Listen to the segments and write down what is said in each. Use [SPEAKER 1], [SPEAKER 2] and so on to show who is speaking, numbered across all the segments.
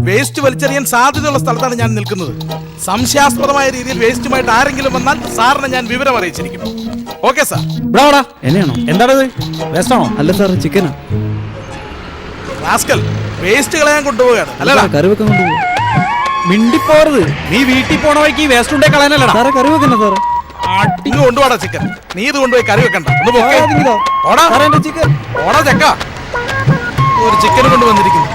[SPEAKER 1] Waste വലിച്ചെറിയാൻ സാധ്യതയുള്ള സ്ഥലത്താണ് ഞാൻ നിൽക്കുന്നത്. സംശയാസ്പദമായ രീതിയിൽ വേസ്റ്റുമായിട്ട് ആരെങ്കിലും വന്നാൽ സാറിനെ ഞാൻ വിവരം അറിയിച്ചിരിക്കും. Okay sir.
[SPEAKER 2] എന്നെയാണോ? എന്താണത്? വേസ്റ്റാണോ?
[SPEAKER 3] അല്ല സാർ, ചിക്കനാ.
[SPEAKER 1] റാസ്കൽ, വേസ്റ്റ് കളയാൻ കൊണ്ടുപോവുകയാണ് അല്ലടാ?
[SPEAKER 3] കറി വെക്കാൻ കൊണ്ടുപോകും.
[SPEAKER 2] മിണ്ടിപ്പോറത്. നീ വീട്ടിൽ പോണ വഴിക്ക് വേസ്റ്റ് ഉണ്ടേ കളയാനല്ലടാ.
[SPEAKER 3] സാറേ കറി വെക്കണ്ട സാറേ.
[SPEAKER 1] ഇങ്ങ് കൊണ്ടുപോടാ ചിക്കൻ. നീ ഇത് കൊണ്ടുപോയി കറി വെക്കണ്ട. ഒന്ന് പോക്കേ. ഓടാ
[SPEAKER 3] സാറേ എന്റെ ചിക്കൻ.
[SPEAKER 1] ഓടാ ചക്ക. ഒരു ചിക്കൻ കൊണ്ടുവന്നിരിക്കുന്നു.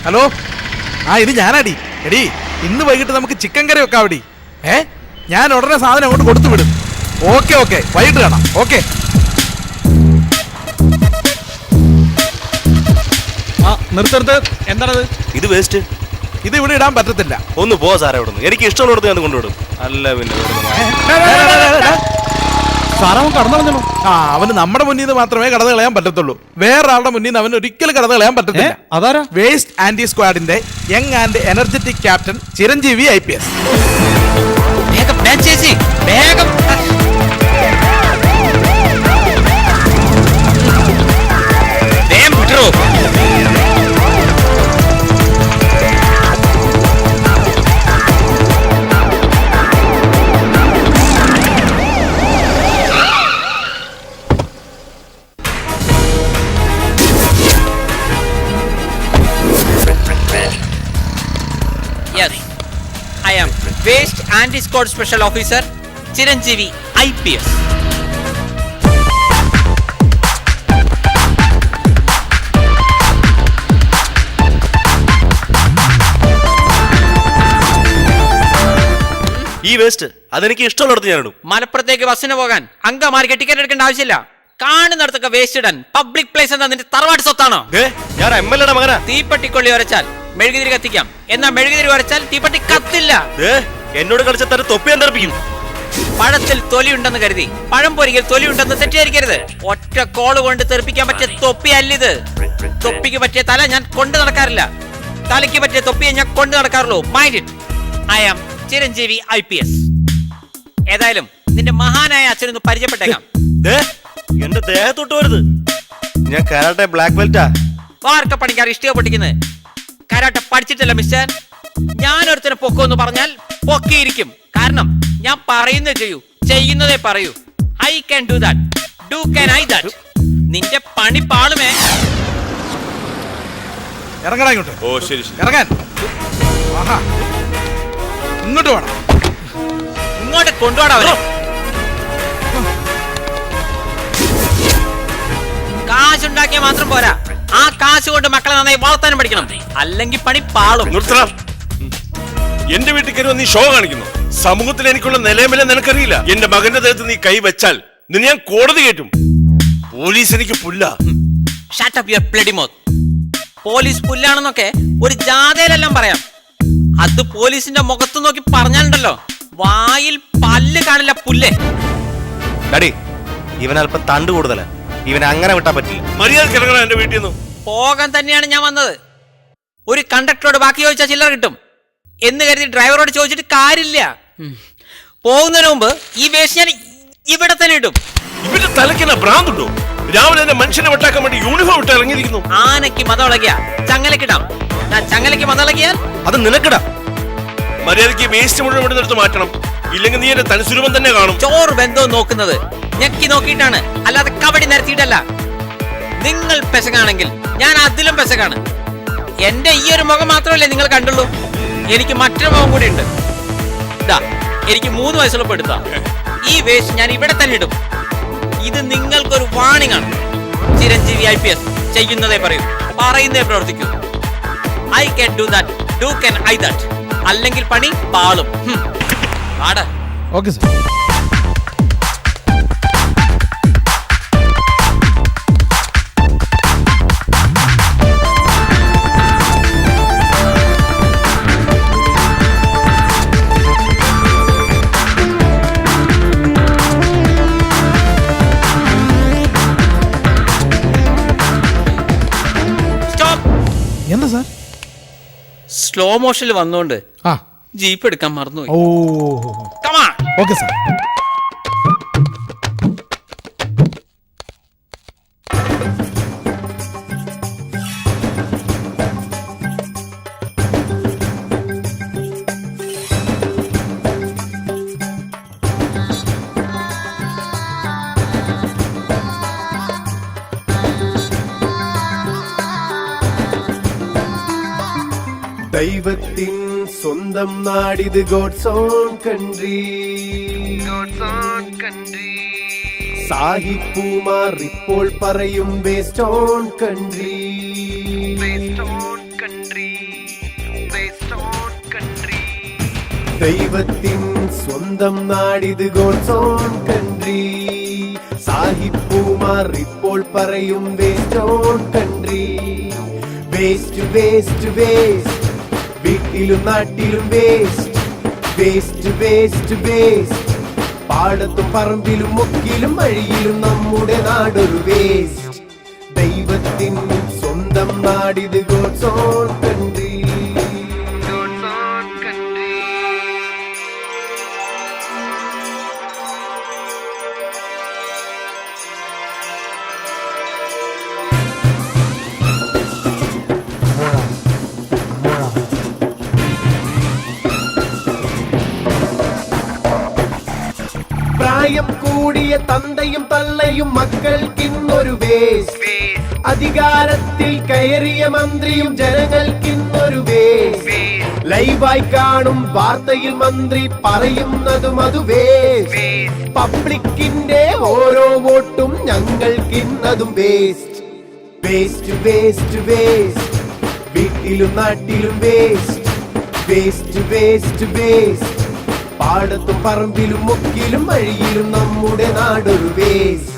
[SPEAKER 1] ഹലോ, ഇത് ഞാനാടി. എടി, ഇന്ന് വൈകിട്ട് നമുക്ക് ചിക്കൻ കറി വെക്കാവടി. ഞാൻ ഉടനെ സാധനം അങ്ങോട്ട് കൊടുത്തു വിടും. ഓക്കെ, വൈകിട്ട് കാണാം. ഓക്കെ.
[SPEAKER 2] നിർത്ത്. എന്താണത്?
[SPEAKER 4] ഇത് വേസ്റ്റ്.
[SPEAKER 1] ഇത് ഇവിടെ ഇടാൻ പറ്റത്തില്ല.
[SPEAKER 4] ഒന്ന് പോ സാറേ ഇവിടുന്ന്. എനിക്ക് ഇഷ്ടമുള്ളിടത്ത് ഞാൻ കൊണ്ടുവിടും. അല്ല പിന്നെ
[SPEAKER 2] സാറേ അവൻ കടന്നു.
[SPEAKER 1] അവന് നമ്മുടെ മുന്നിൽ നിന്ന് മാത്രമേ കടന്നു കളയാൻ പറ്റത്തുള്ളൂ. വേറൊരാളുടെ മുന്നിൽ നിന്ന് അവന് ഒരിക്കലും കടന്നു കളയാൻ പറ്റത്തില്ല.
[SPEAKER 2] അതാരാ?
[SPEAKER 1] വേസ്റ്റ് ആന്റി സ്ക്വാഡിന്റെ young and energetic captain Chiranjeevi IPS.
[SPEAKER 5] Yes, I am Waste Anti-Squad Special Officer Chiranjeevi IPS.
[SPEAKER 4] ഈ വേസ്റ്റ് അതെനിക്ക് ഇഷ്ടമുള്ളിടത്ത് ഞാൻ ഇടും.
[SPEAKER 5] മലപ്പുറത്തേക്ക് ബസ്സിന് പോകാൻ അങ്കമാർക്ക് ടിക്കറ്റ് എടുക്കേണ്ട ആവശ്യമില്ല. കാണുന്നിടത്തൊക്കെ വേസ്റ്റ് ഇടാൻ പബ്ലിക് പ്ലേസ് എന്താ നിന്റെ തറവാട് സ്വത്താണോ?
[SPEAKER 4] ഞാൻ MLA മകനാ.
[SPEAKER 5] തീപ്പെട്ടിക്കൊള്ളി ഉരച്ചാൽ മെഴുകുതിരി കത്തിക്കാം, എന്നാൽ മെഴുകുതിരി ഉരച്ചാൽ തീപ്പെട്ടി കത്തില്ല.
[SPEAKER 4] എന്നോട് കളിച്ച തന്റെ തൊപ്പി എന്തർപ്പിക്കും.
[SPEAKER 5] പഴത്തിൽ തൊലി ഉണ്ടെന്ന് കരുതി പഴം പൊരിക്കൽ തൊലി ഉണ്ടെന്ന് തെറ്റിദ്ധരിക്കരുത്. ഒറ്റ കോള് കൊണ്ട് തെറിപ്പിക്കാൻ പറ്റിയ തൊപ്പി അല്ലിത്. തൊപ്പിക്ക് പറ്റിയ തല ഞാൻ കൊണ്ട് നടക്കാറില്ല. തലയ്ക്ക് പറ്റിയ തൊപ്പിയെ ഞാൻ കൊണ്ട് നടക്കാറുള്ളൂ. Mind it. I am Chiranjeevi IPS. ഏതായാലും നിന്റെ മഹാനായ അച്ഛനൊന്ന് പരിചയപ്പെട്ടേക്കാം.
[SPEAKER 4] എന്റെ ദേഹത്തോട്ട് വരുത്. ഞാൻ കരാട്ടെ ബ്ലാക്ക് ബെൽറ്റാ.
[SPEAKER 5] വാർക്ക പണിക്കാർ ഇഷ്ടിക പൊട്ടിക്കുന്നത്. Karate പഠിച്ചിട്ടല്ല mister. ഞാനൊരുത്തനെ പൊക്കുമെന്ന് പറഞ്ഞാൽ പൊക്കിയിരിക്കും. കാരണം ഞാൻ പറയുന്നത് ചെയ്യൂ, ചെയ്യുന്നതേ പറയൂ. I can do that. Do can I that. നിന്റെ പണി പാളുമേ.
[SPEAKER 1] ഇറങ്ങടാ ഇങ്ങോട്ട്.
[SPEAKER 4] ഓ ശരി.
[SPEAKER 1] ഇറങ്ങാൻ. ഇങ്ങോട്ട് വേണം.
[SPEAKER 5] ഇങ്ങോട്ട് കൊണ്ടുപോടാ. കാശുണ്ടാക്കിയ മാത്രം പോരാ, ആ കാശ് കൊണ്ട് മക്കളെ നന്നായി വളർത്താനും പഠിക്കണം. അല്ലെങ്കിൽ പണി പാളും.
[SPEAKER 4] എന്റെ വീട്ടിൽ കയറി നീ ഷോ കാണിക്കുന്നു. സമൂഹത്തിൽ എനിക്കുള്ള നിലവില നിനക്കറിയില്ല. എന്റെ മകന്റെ ദേഹത്ത് നീ കൈ വെച്ചാൽ നിന്നെ ഞാൻ കോടതി കയറ്റും. പോലീസ് എനിക്ക് പുല്ല.
[SPEAKER 5] Shut up your bloody mouth. Police പുല്ലാണെന്നൊക്കെ ഒരു ജാഥയിലെല്ലാം പറയാം. അത് പോലീസിന്റെ മുഖത്ത് നോക്കി പറഞ്ഞാലുണ്ടല്ലോ, വായിൽ പല്ല് കാണില്ല പുല്ലേ.
[SPEAKER 4] ഇവൻ അല്പം തണ്ട് കൂടുതലാ. ഇവനെ അങ്ങനെ വിട്ടാ പറ്റില്ല. മര്യാദക്ക് ഇറങ്ങണം എന്റെ വീട്ടിൽ നിന്ന്.
[SPEAKER 5] പോകാൻ തന്നെയാണ് ഞാൻ വന്നത്. ഒരു കണ്ടക്ടറോട് ബാക്കി ചോദിച്ചാൽ ചില്ലറ കിട്ടും എന്ന് കരുതി ഡ്രൈവറോട് ചോദിച്ചിട്ട് കാര്യമില്ല. പോകുന്നതിന് മുമ്പ് ഈ വേസ്റ്റ് ഞാൻ ഇവിടെ തന്നെ ഇടും.
[SPEAKER 4] ഇവന്റെ തലയ്ക്ക് ഭ്രാന്തുണ്ടോ? രാവിലെ തന്നെ മനുഷ്യനെ വെട്ടാക്കാൻ വേണ്ടി യൂണിഫോം ഇട്ട് ഇറങ്ങിയിരിക്കുന്നു.
[SPEAKER 5] ആനയ്ക്ക് മതളകിയ ചങ്ങലക്കിടാം. ഞാൻ ചങ്ങലയ്ക്ക് മതളകിയാൽ
[SPEAKER 4] അത് നിനക്കിടാം. മര്യാദയ്ക്ക് വേസ്റ്റ് മുഴുവൻ ഇവിടെ നിർത്ത് മാറ്റണം. ഇല്ലെങ്കിൽ നീ എന്റെ തനിസ്വരൂപം തന്നെ കാണും.
[SPEAKER 5] ചോറ് ബന്ധവും നോക്കുന്നത് ഞെക്കി നോക്കിയിട്ടാണ്, അല്ലാതെ കബഡി നിരത്തിയിട്ടല്ല. നിങ്ങൾ പെശകാണെങ്കിൽ ഞാൻ അതിലും പെശകാണ്. എന്റെ ഈ ഒരു മുഖം മാത്രമല്ലേ നിങ്ങൾ കണ്ടുള്ളൂ. എനിക്ക് മറ്റൊരു മുഖം കൂടി ഉണ്ട്. എനിക്ക് 3 വയസ്സുള്ളപ്പോൾ എടുത്താ ഈ വേസ്റ്റ് ഞാൻ ഇവിടെ തന്നെ ഇടും. ഇത് നിങ്ങൾക്കൊരു വാണിംഗ് ആണ്. ചിരഞ്ജീവി IPS ചെയ്യുന്നതേ പറയൂ, പറയുന്നതേ പ്രവർത്തിക്കൂ. I can do that. Do can I that. അല്ലെങ്കിൽ പണി പാളും.
[SPEAKER 1] Okay sir. എന്താ സാർ?
[SPEAKER 5] സ്ലോ മോഷനിൽ വന്നോണ്ട് ജീപ്പ് എടുക്കാൻ മറന്നുപോയി.
[SPEAKER 1] Okay sir.
[SPEAKER 6] ദൈവത്തിൻ സ്വന്തം നാടിത് ഗോഡ്സ് ഓൺ കൺട്രി. സാഹിബുമാർ ഇപ്പോൾ പറയും വേസ്റ്റ് ഓൺ കൺട്രി. ദൈവത്തിൻ സ്വന്തം നാടിത് ഗോഡ്സ് ഓൺ കൺട്രി. സാഹിബുമാർ ഇപ്പോൾ പറയും waste own country. Waste waste waste, വീട്ടിലും നാട്ടിലും വേസ്റ്റ്. വേസ്റ്റ് വേസ്റ്റ് വേസ്റ്റ്, പാടത്തും പറമ്പിലും മുക്കിലും വഴിയിലും നമ്മുടെ നാടൊരു വേസ്റ്റ്. ദൈവത്തിൻ സ്വന്തം നാടിത് ഗോഡ്സ് ഓൺ കൺട്രി. പ്രായം കൂടിയ തന്തയും തള്ളയും മക്കൾക്കിന്നൊരു വേസ്റ്റ്. അധികാരത്തിൽ കയറിയ മന്ത്രിയും ജനങ്ങൾക്കിന്നൊരു വേസ്റ്റ്. ലൈവായി കാണും വാർത്തയിൽ മന്ത്രി പറയുന്നതും അത് വേസ്റ്റ്. പബ്ലിക്കിന്റെ ഓരോ വോട്ടും ഞങ്ങൾക്കിന്നതും വേസ്റ്റ്. വേസ്റ്റ് വേസ്റ്റ് വേസ്റ്റ്, വീട്ടിലും നാട്ടിലും വേസ്റ്റ്. വേസ്റ്റ് വേസ്റ്റ് വേസ്റ്റ്, പാടത്തും പറമ്പിലും മുക്കിലും വഴിയിലും നമ്മുടെ നാടൊരു വേസ്റ്റ്.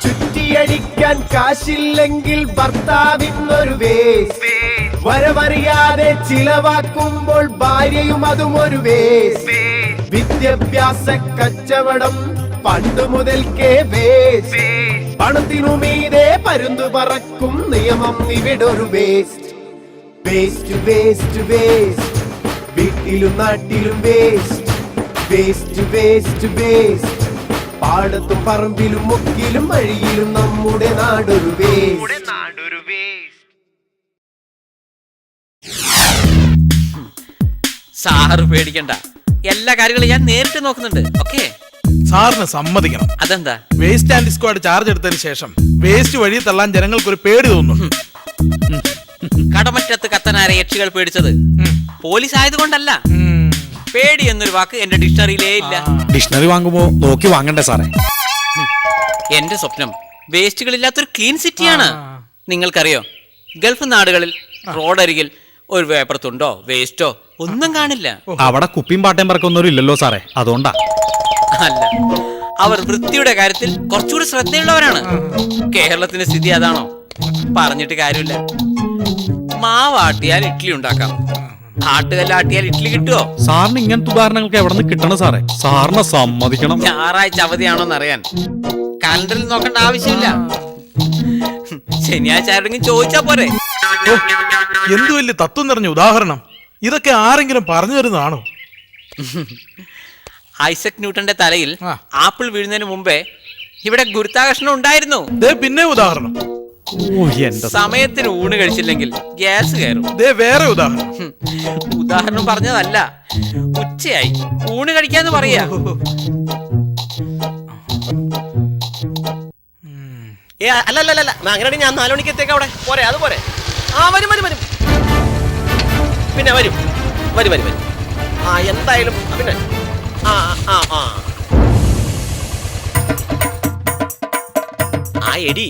[SPEAKER 6] ചുറ്റിയടിക്കാൻ കാശില്ലെങ്കിൽ ഭർത്താവിന്നൊരു വേസ്റ്റ്. വരവറിയാതെ ചിലവാക്കുമ്പോൾ ഭാര്യയും അതും ഒരു വേസ്റ്റ്. വിദ്യാഭ്യാസ കച്ചവടം പണ്ട് മുതൽക്കേ വേസ്റ്റ്. പണത്തിനുമീതെ പരുന്തു പറക്കും നിയമം ഇവിടൊരു വേസ്റ്റ്. വേസ്റ്റ് വേസ്റ്റ് വേസ്റ്റ്, വീട്ടിലും നാട്ടിലും വേസ്റ്റ്. വേസ്റ്റ് വേസ്റ്റ് വേസ്റ്റ്, പാടത്തും പറമ്പിലും മുക്കിലും വഴിയിലും നമ്മുടെ നാടൊരു വേസ്റ്റ്.
[SPEAKER 5] സാറ് പേടിക്കണ്ട, എല്ലാ കാര്യങ്ങളും ഞാൻ നേരിട്ട് നോക്കുന്നുണ്ട്. ഓക്കെ,
[SPEAKER 1] സാറിന് സമ്മതിക്കണം.
[SPEAKER 5] അതെന്താ?
[SPEAKER 1] വേസ്റ്റ് ആൻഡ് സ്ക്വാഡ് ചാർജ് എടുത്തതിന് ശേഷം വേസ്റ്റ് വഴി തള്ളാൻ ജനങ്ങൾക്കൊരു പേടി തോന്നുന്നു.
[SPEAKER 5] കടമറ്റത്ത് കത്തനാരെ യക്ഷികൾ പേടിച്ചത് പോലീസ് ആയതുകൊണ്ടല്ല. പേടി എന്നൊരു വാക്ക് എന്റെ ഡിക്ഷണറിയിലേ ഇല്ല.
[SPEAKER 2] ഡിക്ഷണറി വാങ്ങുമ്പോ നോക്കി വാങ്ങണ്ടേ സാറേ?
[SPEAKER 5] എന്റെ സ്വപ്നം വേസ്റ്റുകളില്ലാത്തൊരു ക്ലീൻ സിറ്റിയാണ്. നിങ്ങൾക്കറിയോ, ഗൾഫ് നാടുകളിൽ റോഡരികിൽ ഒരു പേപ്പർത്തുണ്ടോ വേസ്റ്റോ ഒന്നും കാണില്ല.
[SPEAKER 2] അവിടെ കുപ്പിയും പാട്ടയും പറക്കൊന്നും ഇല്ലല്ലോ സാറേ, അതുകൊണ്ടാ.
[SPEAKER 5] അല്ല, അവർ വൃത്തിയുടെ കാര്യത്തിൽ കുറച്ചുകൂടി ശ്രദ്ധയുള്ളവരാണ്. കേരളത്തിന്റെ സ്ഥിതി അതാണോ? പറഞ്ഞിട്ട് കാര്യമില്ല. മാവാട്ടിയാൽ ഇഡ്ഡലി ഉണ്ടാക്കാം, ആട്ടുകല്ലാട്ടിയാൽ ഇഡ്ഡലി കിട്ടുമോ?
[SPEAKER 2] സാറിന് ഇങ്ങനത്തെ ഉദാഹരണങ്ങൾക്ക് എവിടെ നിന്ന് കിട്ടണം സാറേ? സാറിനെ സമ്മതിക്കണം.
[SPEAKER 5] ഞായറാഴ്ച അവധിയാണോന്ന് അറിയാൻ കാലണ്ടറിൽ നോക്കേണ്ട ആവശ്യമില്ല. ശനിയാഴ്ച ആരുടെങ്കിലും ചോദിച്ചാ പോരെ?
[SPEAKER 1] എന്തു വലിയ തത്വം നിറഞ്ഞ ഉദാഹരണം! ഇതൊക്കെ ആരെങ്കിലും പറഞ്ഞു തരുന്നതാണോ?
[SPEAKER 5] ഐസക് ന്യൂട്ടന്റെ തലയിൽ ആപ്പിൾ വീഴുന്നതിന് മുമ്പേ ഇവിടെ ഗുരുത്വാകർഷണം ഉണ്ടായിരുന്നു.
[SPEAKER 1] പിന്നെ ഉദാഹരണം.
[SPEAKER 5] സമയത്തിന് ഊണ് കഴിച്ചില്ലെങ്കിൽ ഗ്യാസ് കയറും.
[SPEAKER 1] വേറെ ഉദാഹരണം.
[SPEAKER 5] ഉദാഹരണം പറഞ്ഞതല്ല, ഉച്ചയായി ഊണ് കഴിക്കാന്ന് പറയാ.
[SPEAKER 7] അല്ലല്ല, അങ്ങനെ ഞാൻ 4 മണിക്ക് എത്തിയേക്കാം. അവിടെ പോരെ? അത് പോരെ? ആ, വരും വരും വരും, പിന്നെ വരും വരും വരും വരും. ആ, എന്തായാലും പിന്നെ ആ ആ ആ ആ എടി,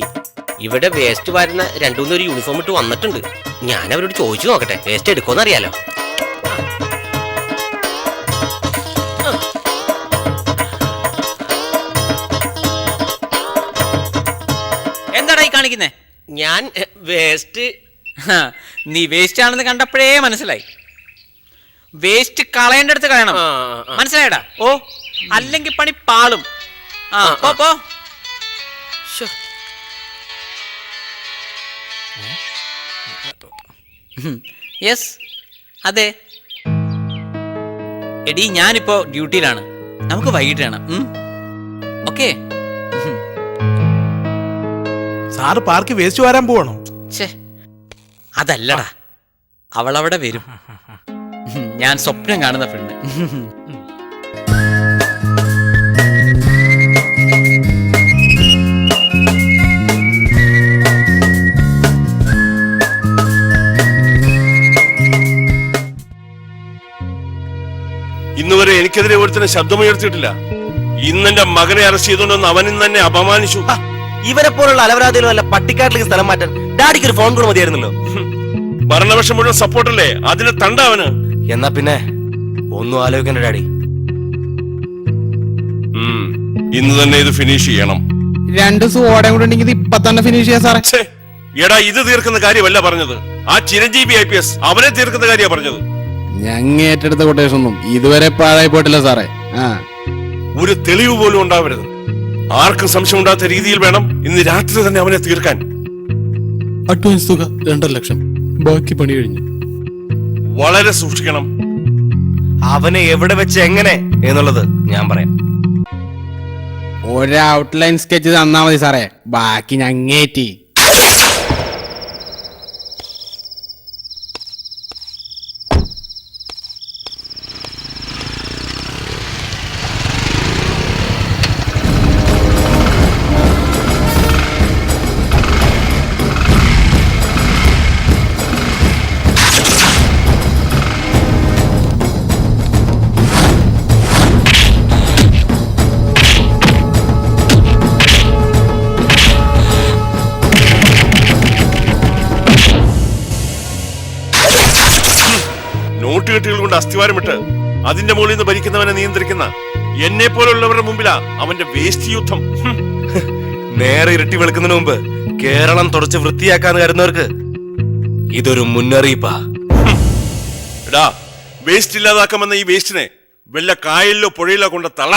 [SPEAKER 7] ഇവിടെ വേസ്റ്റ് വരുന്ന 2-3 യൂണിഫോം ഇട്ട് വന്നിട്ടുണ്ട്. ഞാൻ അവരോട് ചോദിച്ചു നോക്കട്ടെ, വേസ്റ്റ് എടുക്കുമെന്ന് അറിയാലോ.
[SPEAKER 5] എന്താടാ ഈ കാണിക്കുന്നേ?
[SPEAKER 7] ഞാൻ വേസ്റ്റ്.
[SPEAKER 5] നീ വേസ്റ്റ് ആണെന്ന് കണ്ടപ്പോഴേ മനസ്സിലായി. വേസ്റ്റ് കളയേണ്ടടുത്ത് കളയണം, മനസ്സിലായടാ? ഓ, അല്ലെങ്കിൽ പണി പാളും. ആ, പോ. യെസ്, അതെ. എടി, ഞാനിപ്പോ ഡ്യൂട്ടിയിലാണ്. നമുക്ക് വൈകിട്ട് കാണാം. ഓക്കെ.
[SPEAKER 1] സാറ് പാർക്കിൽ വേസ്റ്റ് വാരാൻ പോവാണോ?
[SPEAKER 5] ഛേ, അതല്ലടാ, അവളവിടെ വരും. ഞാൻ സ്വപ്നം കാണുന്ന പെണ്ണ്.
[SPEAKER 4] ഇന്നുവരെ എനിക്കെതിരെ ഒരുത്തനെ ശബ്ദമുയർത്തിയിട്ടില്ല. ഇന്നെന്റെ മകനെ അറസ്റ്റ് ചെയ്തുകൊണ്ടെന്ന് അവൻ ഇന്ന് തന്നെ അപമാനിച്ചു.
[SPEAKER 7] ഇവരെ പോലുള്ള അലവരാതികളും അല്ല പട്ടിക്കാട്ടിലേക്ക് സ്ഥലം മാറ്റാൻ ഡാഡിക്ക് ഒരു ഫോൺ കൂടെ മതിയായിരുന്നല്ലോ.
[SPEAKER 4] ഭരണപക്ഷം മുഴുവൻ സപ്പോർട്ടല്ലേ, അതിനെ തണ്ട അവന്.
[SPEAKER 7] എന്നാ പിന്നെ ഒന്നും ആലോചിക്കണ്ട ഡാഡി.
[SPEAKER 4] ഇന്ന് തന്നെ ഇത് ഫിനിഷ് ചെയ്യണം.
[SPEAKER 2] 2 സോഡയും കൂടെ ഉണ്ടെങ്കിൽ ഇപ്പൊ തന്നെ ഫിനിഷ് ചെയ്യാം സാറേ.
[SPEAKER 4] ഛേ, എടാ ഇത് തീർക്കുന്ന കാര്യമല്ല പറഞ്ഞത്. ആ ചിരഞ്ജീവി IPS അവനെ തീർക്കുന്ന കാര്യമാണ് പറഞ്ഞത്.
[SPEAKER 2] ഞങ്ങ ഏറ്റെടുത്ത കൊട്ടേഷൻ ഒന്നും ഇതുവരെ പാഴായി പോയിട്ടില്ല സാറേ.
[SPEAKER 4] ഒരു തെളിവ് പോലും ഉണ്ടാവരുത്. ആർക്കും സംശയം ഉണ്ടാത്ത രീതിയിൽ വേണം ഇന്ന് രാത്രി തന്നെ അവനെ തീർക്കാൻ.
[SPEAKER 2] അഡ്വാൻസ് തുക 2 ലക്ഷം, ബാക്കി പണി കഴിഞ്ഞു.
[SPEAKER 4] വളരെ സൂക്ഷിക്കണം.
[SPEAKER 7] അവനെ എവിടെ വെച്ച് എങ്ങനെ എന്നുള്ളത് ഞാൻ പറയാം.
[SPEAKER 2] ഒരു ഔട്ട്ലൈൻ സ്കെച്ച് തന്നാ മതി സാറേ, ബാക്കി ഞങ്ങേറ്റി.
[SPEAKER 4] നോട്ടുകെട്ടുകൾ കൊണ്ട് അസ്ഥിവാരമിട്ട് അതിന്റെ മുകളിൽ നിന്ന് ഭരിക്കുന്നവനെ നിയന്ത്രിക്കുന്ന എന്നെ പോലുള്ളവരുടെ മുമ്പിലാ അവന്റെ വേസ്റ്റ് യുദ്ധം.
[SPEAKER 7] നേരെ ഇരുട്ടി വെളുക്കുന്നതിന് മുമ്പ് കേരളം തുടച്ച് വൃത്തിയാക്കാന്ന് കരുതുന്നവർക്ക് ഇതൊരു മുന്നറിയിപ്പാ.
[SPEAKER 4] എടാ, വേസ്റ്റ് ഇല്ലാതാക്കാമെന്ന ഈ വേസ്റ്റിനെ വല്ല കായലിലോ പുഴയിലോ കൊണ്ട് തള്ള.